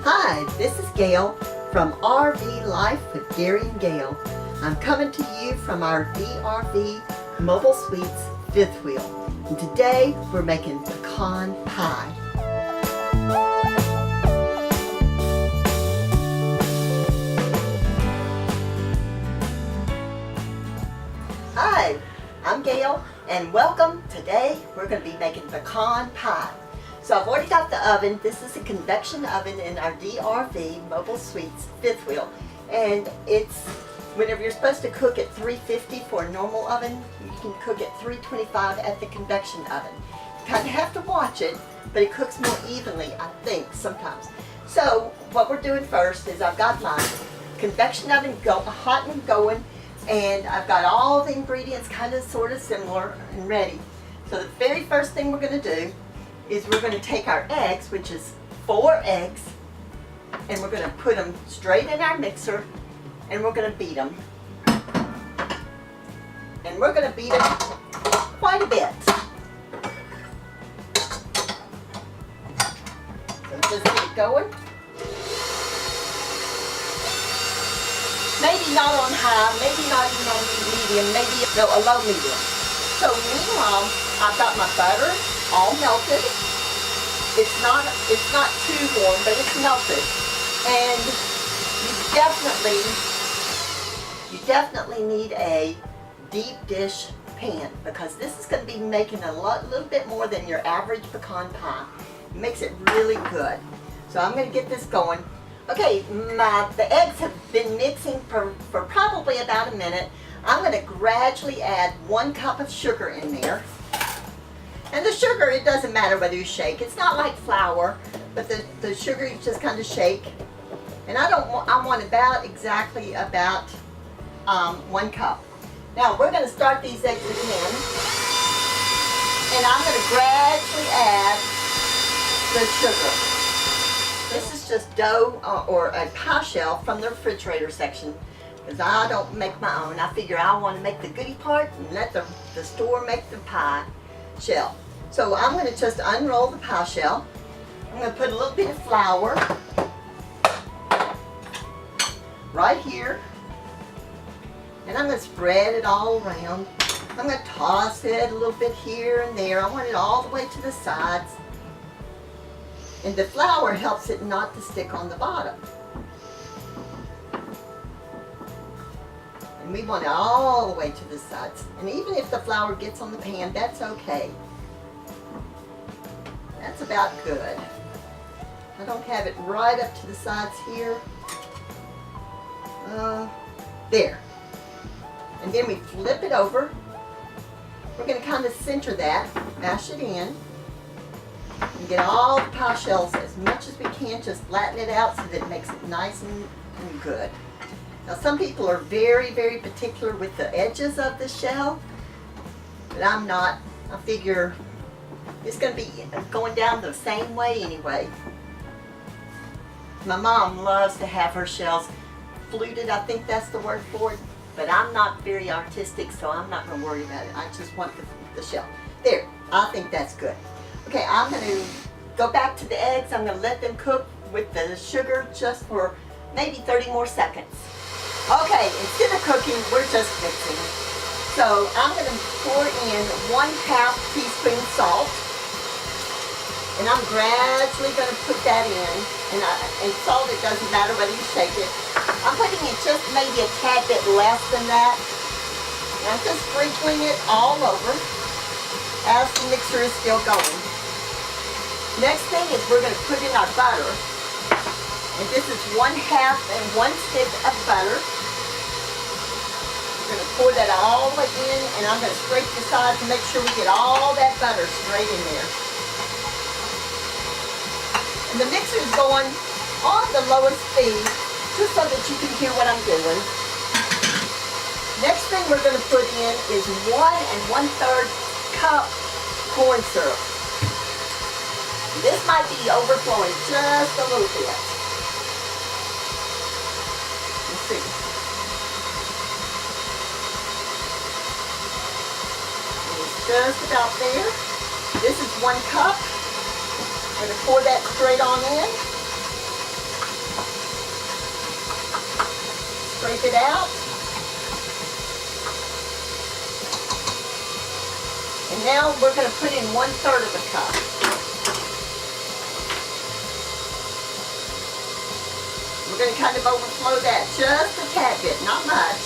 Hi, this is Gail from RV Life with Gary and Gail. I'm coming to you from our DRV Mobile Suites fifth wheel. And today we're making pecan pie. Hi, I'm Gail and welcome. Today we're going to be making pecan pie. So I've already got the oven. This is a convection oven in our DRV Mobile Suites fifth wheel. And it's, whenever you're supposed to cook at 350 for a normal oven, you can cook at 325 at the convection oven. You kind of have to watch it, but it cooks more evenly, I think, sometimes. So what we're doing first is I've got my convection oven hot and going, and I've got all the ingredients kind of sort of similar and ready. So the very first thing we're going to do is we're going to take our eggs, which is 4 eggs, and we're going to put them straight in our mixer, and we're going to beat them. And we're going to beat them quite a bit. So just get it going. Maybe not on high, maybe not even on medium, maybe a low medium. So meanwhile, I've got my butter all melted. It's not too warm, but it's melted. And you definitely need a deep dish pan, because this is going to be making a little bit more than your average pecan pie. It makes it really good. So I'm going to get this going. Okay, the eggs have been mixing for probably about a minute. I'm going to gradually add 1 cup of sugar in there. And the sugar, it doesn't matter whether you shake. It's not like flour, but the sugar you just kind of shake. And I want exactly about 1 cup. Now we're going to start these eggs again, and I'm going to gradually add the sugar. This is just dough or a pie shell from the refrigerator section, because I don't make my own. I figure I want to make the goodie part and let the store make the pie shell. So I'm going to just unroll the pie shell. I'm going to put a little bit of flour right here, and I'm going to spread it all around. I'm going to toss it a little bit here and there. I want it all the way to the sides. And the flour helps it not to stick on the bottom. And we want it all the way to the sides. And even if the flour gets on the pan, that's okay. That's about good. I don't have it right up to the sides here. There. And then we flip it over. We're going to kind of center that, mash it in, and get all the pie shells as much as we can. Just flatten it out so that it makes it nice and good. Now some people are very, very particular with the edges of the shell, but I'm not. I figure it's going to be going down the same way anyway. My mom loves to have her shells fluted, I think that's the word for it, but I'm not very artistic, so I'm not going to worry about it. I just want the shell. There, I think that's good. Okay, I'm going to go back to the eggs. I'm going to let them cook with the sugar just for maybe 30 more seconds. Okay, instead of cooking, we're just mixing. So I'm going to pour in 1/2 teaspoon salt. And I'm gradually going to put that in. And salt, it doesn't matter whether you shake it. I'm putting it just maybe a tad bit less than that. And I'm just sprinkling it all over as the mixer is still going. Next thing is we're going to put in our butter. And this is 1/2 and 1 stick of butter. We're going to pour that all the way in, and I'm going to scrape the sides to make sure we get all that butter straight in there. And the mixer is going on the lowest speed, just so that you can hear what I'm doing. Next thing we're going to put in is 1 1/3 cup corn syrup. This might be overflowing just a little bit. Let's see. It's just about there. This is 1 cup. I'm going to pour that straight on in. scoop it out. And now we're going to put in 1/3 of a cup. We're going to kind of overflow that just a tad bit, not much.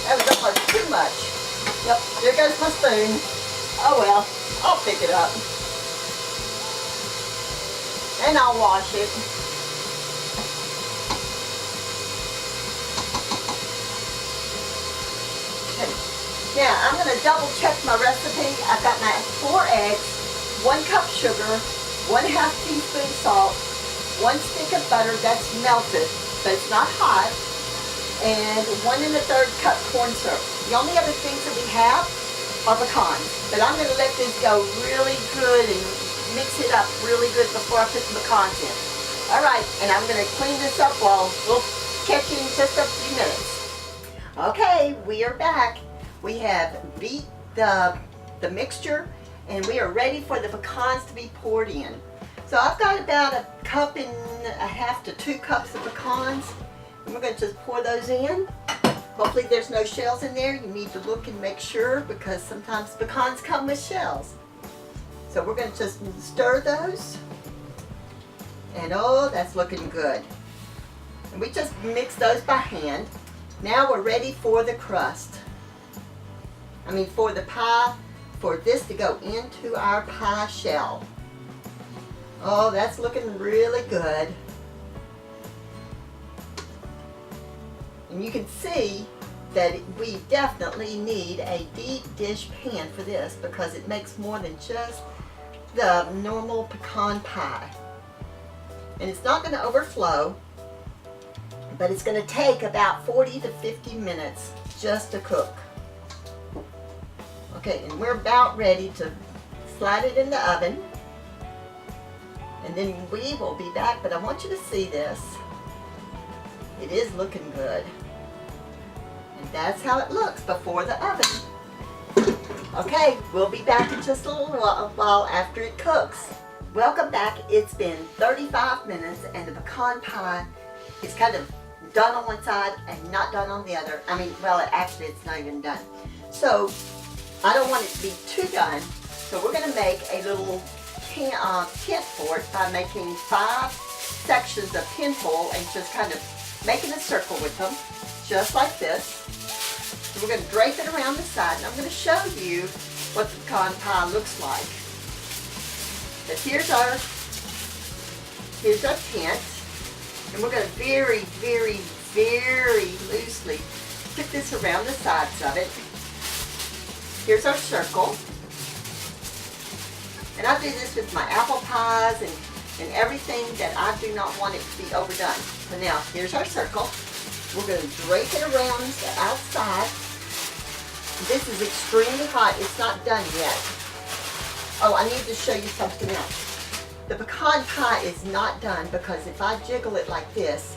That was almost too much. Yep, there goes my spoon. Oh well, I'll pick it up. And I'll wash it. Okay. Now, I'm going to double check my recipe. I've got my 4 eggs, 1 cup sugar, 1/2 teaspoon salt, 1 stick of butter that's melted, but it's not hot, and 1 1/3 cup corn syrup. The only other things that we have are pecans, but I'm going to let this go really good and mix it up really good before I put the pecans in. All right, and I'm going to clean this up while we'll catch you in just a few minutes. Okay, we are back. We have beat the mixture, and we are ready for the pecans to be poured in. So I've got about 1.5 cups to 2 cups of pecans, and we're going to just pour those in. Hopefully there's no shells in there. You need to look and make sure, because sometimes pecans come with shells. So we're going to just stir those, and oh, that's looking good. And we just mix those by hand. Now we're ready for the crust. For the pie, for this to go into our pie shell. Oh, that's looking really good. And you can see that we definitely need a deep dish pan for this, because it makes more than just the normal pecan pie. And it's not going to overflow, but it's going to take about 40 to 50 minutes just to cook. Okay, and we're about ready to slide it in the oven. And then we will be back, but I want you to see this. It is looking good. And that's how it looks before the oven. Okay, we'll be back in just a little while after it cooks. Welcome back. It's been 35 minutes and the pecan pie is kind of done on one side and not done on the other. Actually it's not even done. So I don't want it to be too done. So we're going to make a little tent for it by making 5 sections of tinfoil and just kind of making a circle with them, just like this. So we're going to drape it around the side, and I'm going to show you what the pecan pie looks like. But here's our tent, and we're going to very, very, very loosely put this around the sides of it. Here's our circle. And I do this with my apple pies and everything that I do not want it to be overdone. So now, here's our circle. We're going to drape it around the outside. This is extremely hot. It's not done yet. Oh, I need to show you something else. The pecan pie is not done because if I jiggle it like this,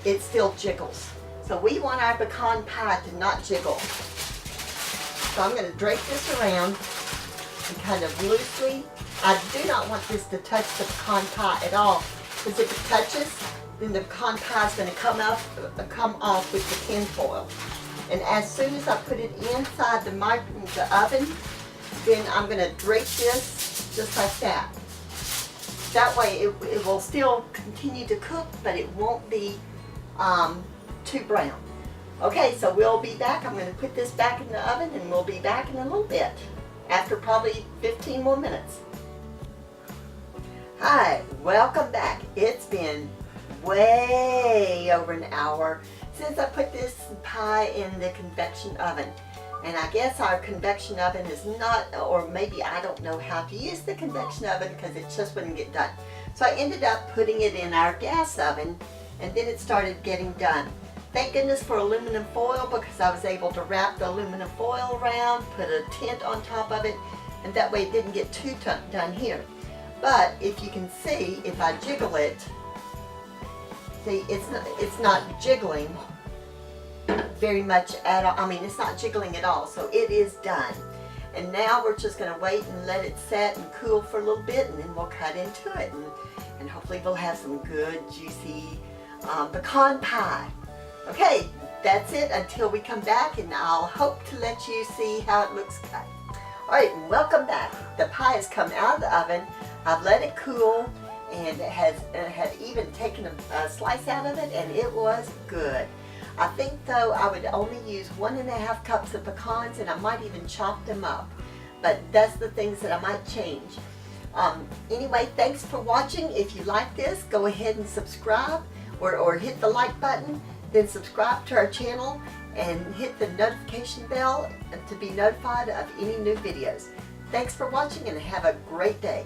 it still jiggles. So we want our pecan pie to not jiggle. So I'm going to drape this around and kind of loosely. I do not want this to touch the pecan pie at all, because if it touches, then the pecan pie is going to come off with the tin foil. And as soon as I put it inside the oven, then I'm going to drape this just like that. That way it will still continue to cook, but it won't be too brown. Okay, so we'll be back. I'm going to put this back in the oven, and we'll be back in a little bit, after probably 15 more minutes. Hi, welcome back. It's been way over an hour since I put this pie in the convection oven. And I guess our convection oven is not, or maybe I don't know how to use the convection oven because it just wouldn't get done. So I ended up putting it in our gas oven, and then it started getting done. Thank goodness for aluminum foil, because I was able to wrap the aluminum foil around, put a tent on top of it, and that way it didn't get too done here. But if you can see, if I jiggle it, see, it's not jiggling very much at all. It's not jiggling at all, so it is done. And now we're just going to wait and let it set and cool for a little bit, and then we'll cut into it. And hopefully we'll have some good, juicy pecan pie. Okay, that's it until we come back, and I'll hope to let you see how it looks cut. Alright, welcome back. The pie has come out of the oven. I've let it cool, and it had even taken a slice out of it, and it was good. I think though I would only use 1.5 cups of pecans, and I might even chop them up. But that's the things that I might change. Anyway, thanks for watching. If you like this, go ahead and subscribe or hit the like button. Then subscribe to our channel and hit the notification bell to be notified of any new videos. Thanks for watching and have a great day.